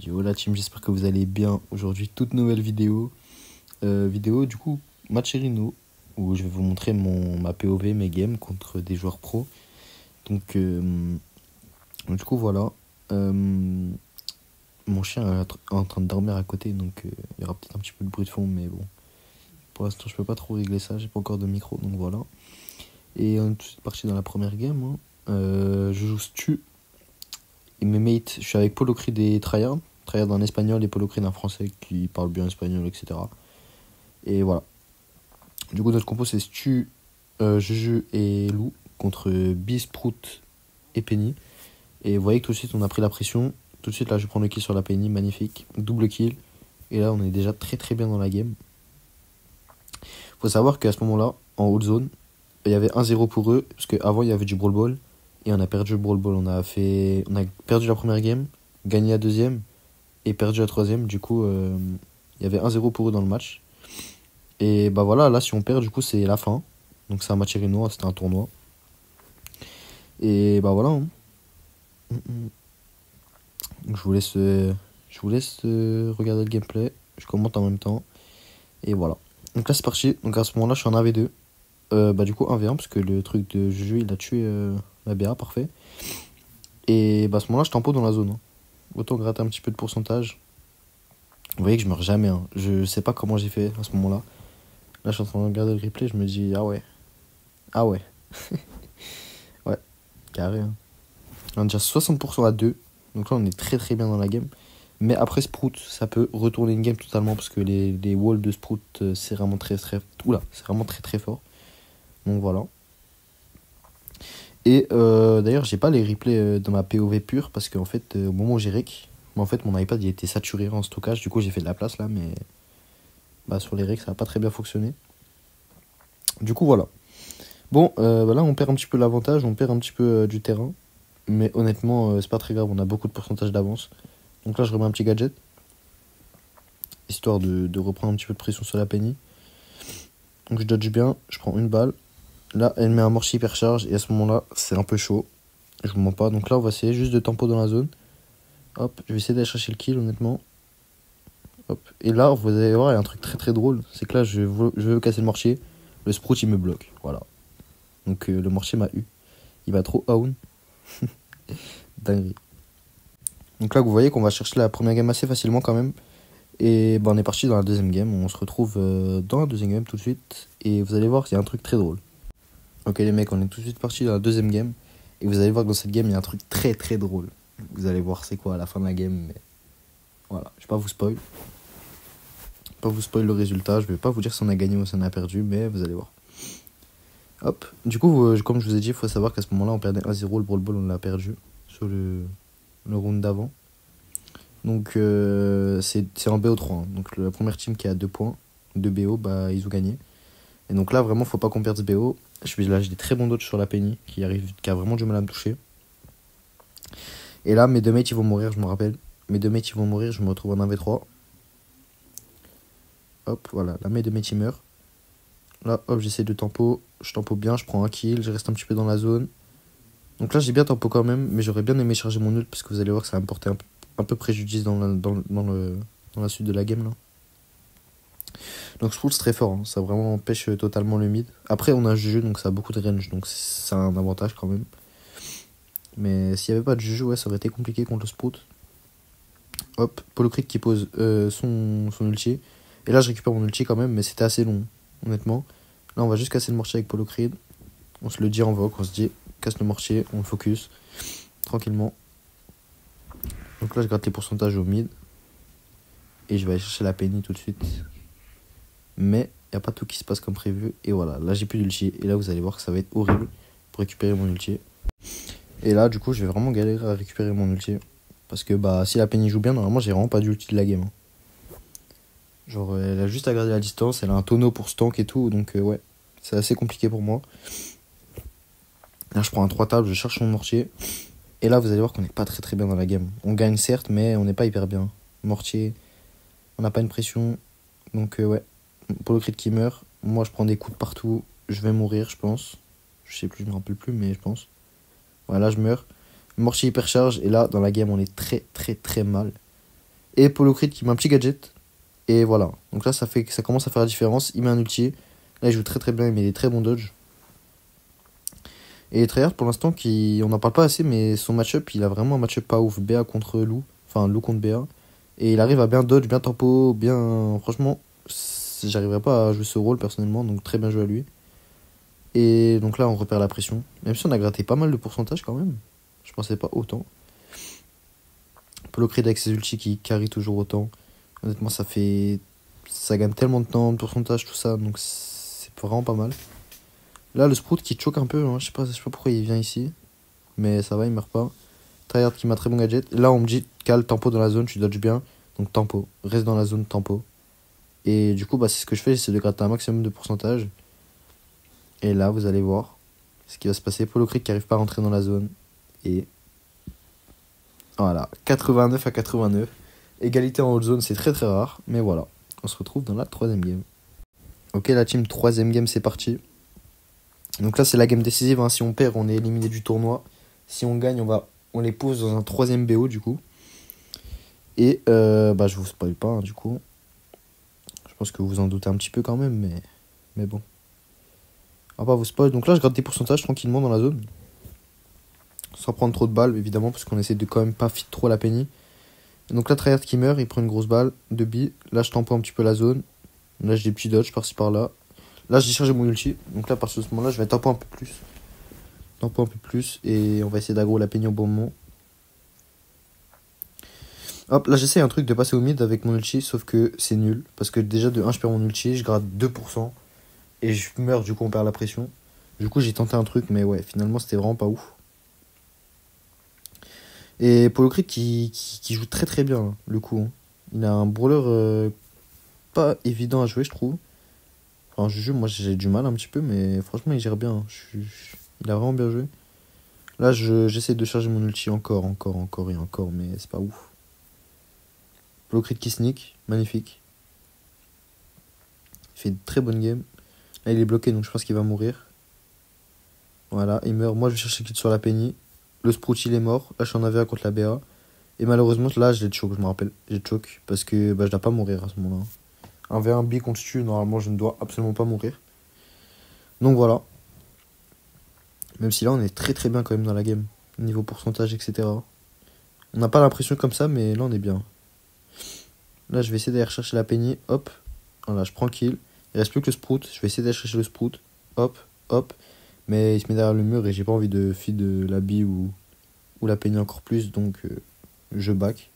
Yo la team, j'espère que vous allez bien. Aujourd'hui, toute nouvelle vidéo. Vidéo du coup, Matcherino, où je vais vous montrer ma POV, mes games contre des joueurs pro. Donc, du coup, voilà. Mon chien est en train de dormir à côté, donc il y aura peut-être un petit peu de bruit de fond, mais bon. Pour l'instant, je peux pas trop régler ça, j'ai pas encore de micro, donc voilà. Et on est tout de suite parti dans la première game. Hein. Je joue Stu. Et mes mates, je suis avec Polo Creed et Tryhard. Tryhard en espagnol et Polo Creed en français qui parle bien espagnol, etc. Et voilà. Du coup, notre compo c'est Stu, Juju et Lou contre Bis, Prout et Penny. Et vous voyez que tout de suite on a pris la pression. Tout de suite là je prends le kill sur la Penny, magnifique. Double kill. Et là on est déjà très très bien dans la game. Faut savoir qu'à ce moment-là, en haute zone, il y avait 1-0 pour eux. Parce qu'avant il y avait du Brawl Ball. Et on a perdu le Brawl Ball. On a perdu la première game, gagné la deuxième et perdu la troisième. Du coup, il y avait 1-0 pour eux dans le match. Et bah voilà, là si on perd, du coup c'est la fin. Donc c'est un match Matcherino, c'était un tournoi. Et bah voilà. Hein. Donc, je vous laisse regarder le gameplay. Je commente en même temps. Et voilà. Donc là c'est parti. Donc à ce moment-là, je suis en AV2. Bah du coup 1v1 parce que le truc de Juju il a tué la BA, parfait. Et bah à ce moment-là je tempo dans la zone. Hein. Autant gratter un petit peu de pourcentage. Vous voyez que je meurs jamais. Hein. Je sais pas comment j'ai fait à ce moment-là. Là je suis en train de regarder le replay, je me dis ah ouais. Ah ouais. Ouais, carré. Hein. On a déjà 60% à 2. Donc là on est très très bien dans la game. Mais après Sprout, ça peut retourner une game totalement parce que les walls de Sprout c'est vraiment très très. Oula, c'est vraiment très très fort. Donc voilà. Et d'ailleurs, j'ai pas les replays dans ma POV pure parce qu'en fait, au moment où j'ai rec, en fait, mon iPad il était saturé en stockage. Du coup, j'ai fait de la place là, mais bah, sur les recs, ça a pas très bien fonctionné. Du coup, voilà. Bon, bah là, on perd un petit peu l'avantage, on perd un petit peu du terrain. Mais honnêtement, c'est pas très grave, on a beaucoup de pourcentage d'avance. Donc là, je remets un petit gadget. Histoire de reprendre un petit peu de pression sur la Penny. Donc je dodge bien, je prends une balle. Là, elle met un mortier hypercharge et à ce moment-là, c'est un peu chaud. Je vous mens pas. Donc là, on va essayer juste de tempo dans la zone. Hop, je vais essayer d'aller chercher le kill, honnêtement. Hop. Et là, vous allez voir, il y a un truc très très drôle. C'est que là, je veux casser le mortier. Le Sprout, il me bloque. Voilà. Donc le mortier m'a eu. Il va trop own. Dinguerie. Donc là, vous voyez qu'on va chercher la première game assez facilement quand même. Et bah, on est parti dans la deuxième game. On se retrouve dans la deuxième game tout de suite. Et vous allez voir qu'il y a un truc très drôle. Ok les mecs, on est tout de suite parti dans la deuxième game. Et vous allez voir que dans cette game, il y a un truc très très drôle. Vous allez voir c'est quoi à la fin de la game. Mais voilà, je vais pas vous spoil. Je vais pas vous spoil le résultat. Je vais pas vous dire si on a gagné ou si on a perdu. Mais vous allez voir. Hop. Du coup, comme je vous ai dit, il faut savoir qu'à ce moment-là, on perdait 1-0. Le Brawl Ball, on l'a perdu sur le round d'avant. Donc c'est en BO3. Hein. Donc la première team qui a 2 points de BO, bah ils ont gagné. Et donc là, vraiment, faut pas qu'on perde ce BO. Là, j'ai des très bons dodges sur la Penny qui a vraiment du mal à me toucher. Et là, mes deux mates, ils vont mourir, je me rappelle. Mes deux mates, ils vont mourir, je me retrouve en 1v3. Hop, voilà, là, mes deux mates, ils meurent. Là, hop, j'essaie de tempo. Je tempo bien, je prends un kill, je reste un petit peu dans la zone. Donc là, j'ai bien tempo quand même, mais j'aurais bien aimé charger mon ult parce que vous allez voir que ça va me porter un peu préjudice dans la suite de la game, là. Donc je trouve que c'est très fort, hein. Ça vraiment empêche totalement le mid. Après on a Juju donc ça a beaucoup de range, donc c'est un avantage quand même. Mais s'il n'y avait pas de Juju, ouais, ça aurait été compliqué contre le Sprout. Hop, Polo Creed qui pose son ulti. Et là je récupère mon ulti quand même, mais c'était assez long, honnêtement. Là on va juste casser le mortier avec Polo Creed. On se le dit en voc, on se dit casse le mortier, on le focus tranquillement. Donc là je gratte les pourcentages au mid. Et je vais aller chercher la Penny tout de suite. Mais il n'y a pas tout qui se passe comme prévu. Et voilà, là j'ai plus d'ulti. Et là vous allez voir que ça va être horrible pour récupérer mon ulti. Et là du coup je vais vraiment galérer à récupérer mon ulti. Parce que bah si la Penny joue bien, normalement j'ai vraiment pas d'ulti de la game. Hein. Genre elle a juste à garder la distance, elle a un tonneau pour stank et tout. Donc ouais, c'est assez compliqué pour moi. Là je prends un 3 tables, je cherche mon mortier. Et là vous allez voir qu'on n'est pas très très bien dans la game. On gagne certes mais on n'est pas hyper bien. Mortier, on n'a pas une pression. Donc ouais. Polo Creed qui meurt. Moi, je prends des coups de partout. Je vais mourir, je pense. Je sais plus, je me rappelle plus, mais je pense. Voilà, je meurs. Mortier hypercharge. Et là, dans la game, on est très, très, très mal. Et Polocrit qui met un petit gadget. Et voilà. Donc là, ça commence à faire la différence. Il met un ulti. Là, il joue très très bien. Il met des très bons dodges. Et Treyarch, pour l'instant, on n'en parle pas assez, mais son match-up, il a vraiment un match-up pas ouf. BA contre Lou. Enfin, Lou contre BA. Et il arrive à bien dodge, bien tempo, bien. Franchement, j'arriverais pas à jouer ce rôle personnellement. Donc très bien joué à lui. Et donc là, on repère la pression. Même si on a gratté pas mal de pourcentage quand même. Je pensais pas autant. Polocrit avec ses ultis qui carry toujours autant. Honnêtement, ça gagne tellement de temps, de pourcentage, tout ça. Donc c'est vraiment pas mal. Là, le Sprout qui choque un peu. Hein. Je sais pas pourquoi il vient ici. Mais ça va, il meurt pas. Tryhard qui m'a très bon gadget. Là, on me dit, cale, tempo dans la zone, tu dodges bien. Donc tempo. Reste dans la zone, tempo. Et du coup, c'est ce que je fais, c'est de gratter un maximum de pourcentage. Et là, vous allez voir ce qui va se passer. Polocrit qui arrive pas à rentrer dans la zone. Et voilà, 89 à 89. Égalité en haute zone, c'est très très rare. Mais voilà, on se retrouve dans la troisième game. Ok, la team, troisième game, c'est parti. Donc là, c'est la game décisive. Hein. Si on perd, on est éliminé du tournoi. Si on gagne, on les pose dans un troisième BO du coup. Et je vous spoil pas hein, du coup. Je pense que vous en doutez un petit peu quand même, mais bon. On va pas vous spoil. Donc là, je gratte des pourcentages tranquillement dans la zone. Sans prendre trop de balles, évidemment, parce qu'on essaie de quand même pas fit trop la penny. Donc là, Tryhard qui meurt, il prend une grosse balle de billes. Là, je tempo un petit peu la zone. Là, j'ai des petits dodges par-ci par-là. Là, j'ai chargé mon ulti. Donc là, à partir de ce moment-là, je vais tempo un peu plus. Tempo un peu plus. Et on va essayer d'aggro la penny au bon moment. Hop, là, j'essaie un truc de passer au mid avec mon ulti. Sauf que c'est nul. Parce que déjà, de 1, je perds mon ulti. Je gratte 2%. Et je meurs, du coup, on perd la pression. Du coup, j'ai tenté un truc. Mais ouais, finalement, c'était vraiment pas ouf. Et Polocrit qui joue très très bien, hein, le coup. Hein. Il a un brawler pas évident à jouer, je trouve. Enfin, moi j'ai du mal un petit peu, mais franchement, il gère bien. Hein. Il a vraiment bien joué. Là, j'essaie de charger mon ulti encore et encore, mais c'est pas ouf. Polocrit qui sneak, magnifique. Il fait une très bonne game. Là, il est bloqué, donc je pense qu'il va mourir. Voilà, il meurt. Moi, je vais chercher le kill sur la penny. Le Sprout, il est mort. Là, je suis en AVA contre la BA. Et malheureusement, là, j'ai choke, je me rappelle. J'ai choke parce que je dois pas mourir à ce moment-là. Un V1 B contre Stu, normalement, je ne dois absolument pas mourir. Donc voilà. Même si là, on est très très bien quand même dans la game. Niveau pourcentage, etc. On n'a pas l'impression comme ça, mais là, on est bien. Là, je vais essayer d'aller rechercher la penny. Hop. Voilà, je prends le kill. Il reste plus que le Sprout. Je vais essayer d'aller chercher le Sprout. Hop, hop. Mais il se met derrière le mur et j'ai pas envie de feed la bille ou la penny encore plus. Donc, je back.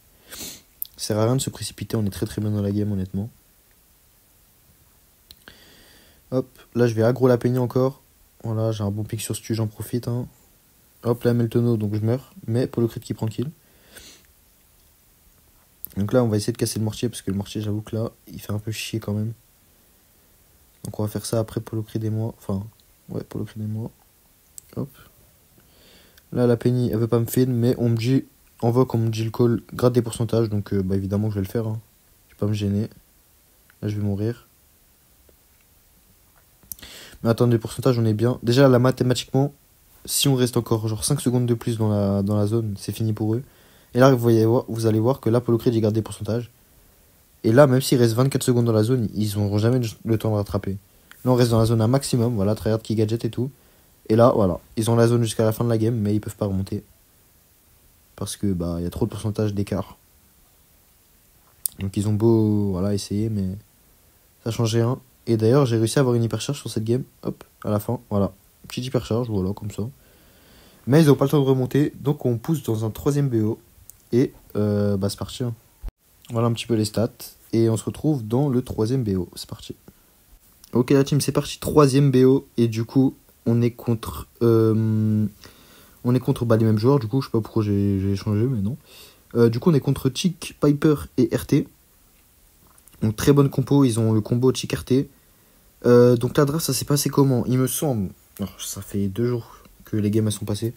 Ça sert à rien de se précipiter. On est très très bien dans la game, honnêtement. Hop, là je vais aggro la penny encore. Voilà, j'ai un bon pick sur Stu, j'en profite. Hein. Hop, là, Meltono, donc je meurs. Mais Polocrit qui prend kill. Donc là, on va essayer de casser le mortier, parce que le mortier, j'avoue que là, il fait un peu chier quand même. Donc on va faire ça après Polocrit et moi. Enfin, ouais, Polocrit et moi. Hop. Là, la penny, elle veut pas me feed, mais on me dit, on me dit le call, gratte des pourcentages. Donc évidemment, je vais le faire. Hein. Je vais pas me gêner. Là, je vais mourir. Mais attendez, pourcentage, on est bien. Déjà, là, mathématiquement, si on reste encore genre 5 secondes de plus dans la zone, c'est fini pour eux. Et là, vous allez voir que là, Polocrit, il garde des pourcentages. Et là, même s'il reste 24 secondes dans la zone, ils n'auront jamais le temps de rattraper. Là, on reste dans la zone un maximum. Voilà, Tryhard qui gadget et tout. Et là, voilà, ils ont la zone jusqu'à la fin de la game, mais ils peuvent pas remonter. Parce que y a trop de pourcentage d'écart. Donc ils ont beau essayer, mais ça change rien. Et d'ailleurs, j'ai réussi à avoir une hypercharge sur cette game. Hop, à la fin, voilà. Petite hypercharge, voilà, comme ça. Mais ils n'ont pas le temps de remonter, donc on pousse dans un troisième BO. Et c'est parti. Hein. Voilà un petit peu les stats. Et on se retrouve dans le troisième BO. C'est parti. Ok la team, c'est parti. Troisième BO. Et du coup, on est contre les mêmes joueurs. Du coup, je sais pas pourquoi j'ai changé, mais non. Du coup, on est contre Chick, Piper et RT. Donc très bonne compo, ils ont le combo Chick RT. Donc la draft, ça s'est passé comment? Il me semble. Alors, ça fait 2 jours que les games elles sont passées,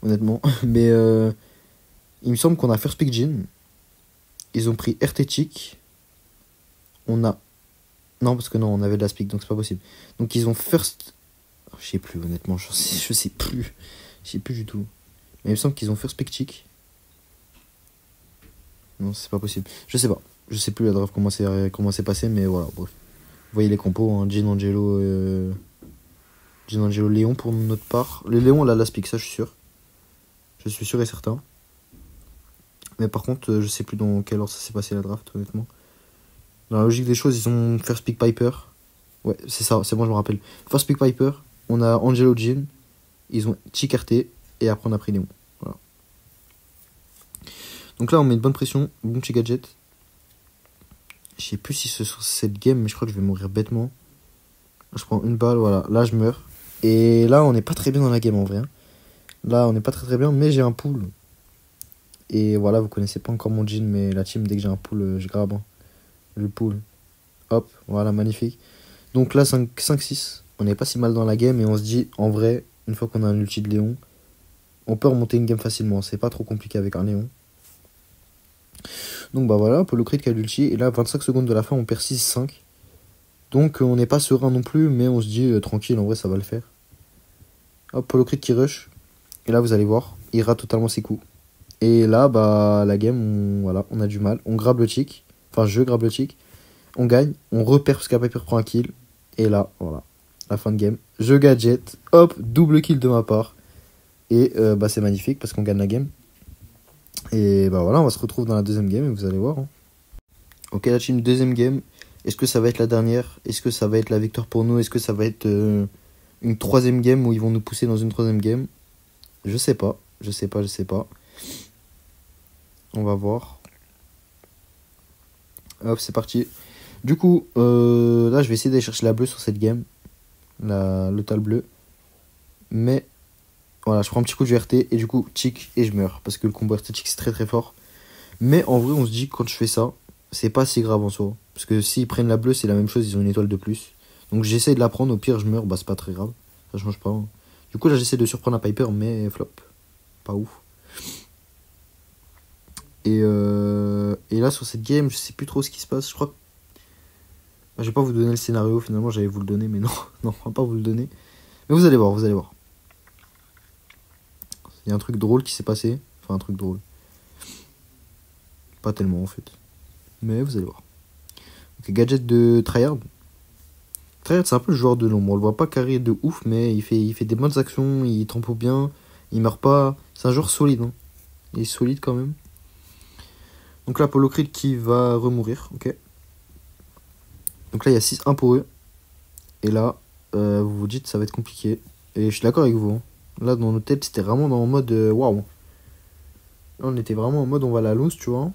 honnêtement. Mais il me semble qu'on a First Pick Jin. Ils ont pris RT Chick. On a. Non, parce que non, on avait de la speak, donc c'est pas possible. Donc ils ont First. Oh, je sais plus, honnêtement, je sais plus. Je sais plus du tout. Mais il me semble qu'ils ont First Pick Chick. Non, c'est pas possible. Je sais pas. Je sais plus la draft comment c'est passé, mais voilà, bref. Vous voyez les compos, hein. Gin Angelo Léon pour notre part. Le Léon, là, last pick, ça, je suis sûr. Je suis sûr et certain. Mais par contre, je sais plus dans quelle ordre ça s'est passé la draft, honnêtement. Dans la logique des choses, ils ont first pick Piper. Ouais, c'est ça, c'est bon, je me rappelle. First pick Piper, on a Angelo Gin, ils ont Chikarte, et après on a pris Léon. Voilà. Donc là, on met une bonne pression, bon petit gadget. Je sais plus si c'est sur cette game, mais je crois que je vais mourir bêtement. Je prends une balle, voilà, là je meurs. Et là, on n'est pas très bien dans la game en vrai. Hein. Là, on n'est pas très bien, mais j'ai un pool. Et voilà, vous connaissez pas encore mon jean, mais la team, dès que j'ai un pool, je grabe. Hein. Le pool. Hop, voilà, magnifique. Donc là, 5-6. On n'est pas si mal dans la game et on se dit, en vrai, une fois qu'on a un ulti de Léon, on peut remonter une game facilement. C'est pas trop compliqué avec un Léon. Donc bah voilà, Polo Crit qui a l'ulti. Et là, 25 secondes de la fin, on perd 6-5. Donc on n'est pas serein non plus, mais on se dit, tranquille, en vrai, ça va le faire. Hop, Polo Crit qui rush. Et là, vous allez voir, il rate totalement ses coups. Et là, bah, la game, voilà, on a du mal. On grabe le tick. Enfin, je grabe le tick. On gagne. On repère parce qu'Piper prend un kill. Et là, voilà, la fin de game. Je gadget. Hop, double kill de ma part. Et bah, c'est magnifique parce qu'on gagne la game. Et bah voilà, on va se retrouver dans la deuxième game et vous allez voir. Hein. Ok, la team, deuxième game. Est-ce que ça va être la dernière? Est-ce que ça va être la victoire pour nous? Est-ce que ça va être une troisième game où ils vont nous pousser dans une troisième game? Je sais pas. Je sais pas. On va voir. Hop, c'est parti. Du coup, là, je vais essayer d'aller chercher la bleue sur cette game. Le tal bleu. Mais, voilà, je prends un petit coup de RT et du coup, tick et je meurs. Parce que le combo RT-tick, c'est très fort. Mais en vrai, on se dit que quand je fais ça, c'est pas si grave en soi. Parce que s'ils prennent la bleue, c'est la même chose, ils ont une étoile de plus. Donc j'essaie de la prendre, au pire, je meurs, bah c'est pas très grave. Ça change pas. Hein. Du coup, là, j'essaie de surprendre un Piper, mais flop. Pas ouf. Et là, sur cette game, je sais plus trop ce qui se passe. Je crois que. Je vais pas vous donner le scénario, finalement, j'allais vous le donner, mais non, non, on va pas vous le donner. Mais vous allez voir, vous allez voir. Il y a un truc drôle qui s'est passé. Enfin, un truc drôle. Pas tellement, en fait. Mais vous allez voir. Ok, gadget de Tryhard. Tryhard, c'est un peu le joueur de l'ombre. On le voit pas carré de ouf, mais il fait des bonnes actions, il tempo bien, il meurt pas. C'est un joueur solide, hein. Il est solide quand même. Donc là, Polo Crit qui va remourir, ok. Donc là, il y a 6-1 pour eux. Et là, vous vous dites, ça va être compliqué. Et je suis d'accord avec vous. Hein. Là, dans nos têtes, c'était vraiment dans le mode waouh. Là, on était vraiment en mode on va la lose, tu vois.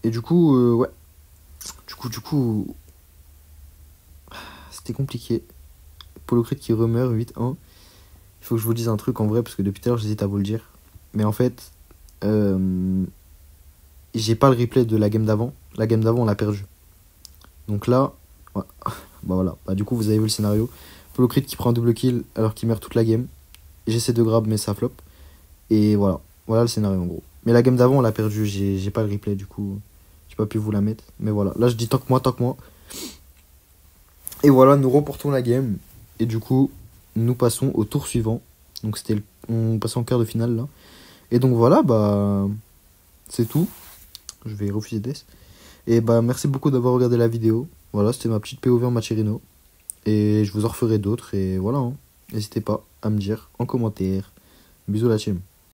Et du coup, ouais. Du coup, c'était compliqué. Polo Crit qui remeurt 8-1. Il faut que je vous dise un truc en vrai, parce que depuis tout à l'heure, j'hésite à vous le dire. Mais en fait, j'ai pas le replay de la game d'avant. La game d'avant, on l'a perdu. Donc là, ouais. Bah voilà. Bah, du coup, vous avez vu le scénario. Polo Crit qui prend un double kill alors qu'il meurt toute la game. J'essaie de grab, mais ça flop. Et voilà. Voilà le scénario en gros. Mais la game d'avant, on l'a perdu. J'ai pas le replay, du coup, j'ai pas pu vous la mettre. Mais voilà. Là, je dis tant que moi. Et voilà, nous remportons la game. Et du coup, nous passons au tour suivant. Donc, on passait en quart de finale là. Et donc voilà, bah. C'est tout. Je vais refuser Death. Et bah, merci beaucoup d'avoir regardé la vidéo. Voilà, c'était ma petite POV en Macherino. Et je vous en referai d'autres. Et voilà, hein. N'hésitez pas à me dire en commentaire. Bisous la team.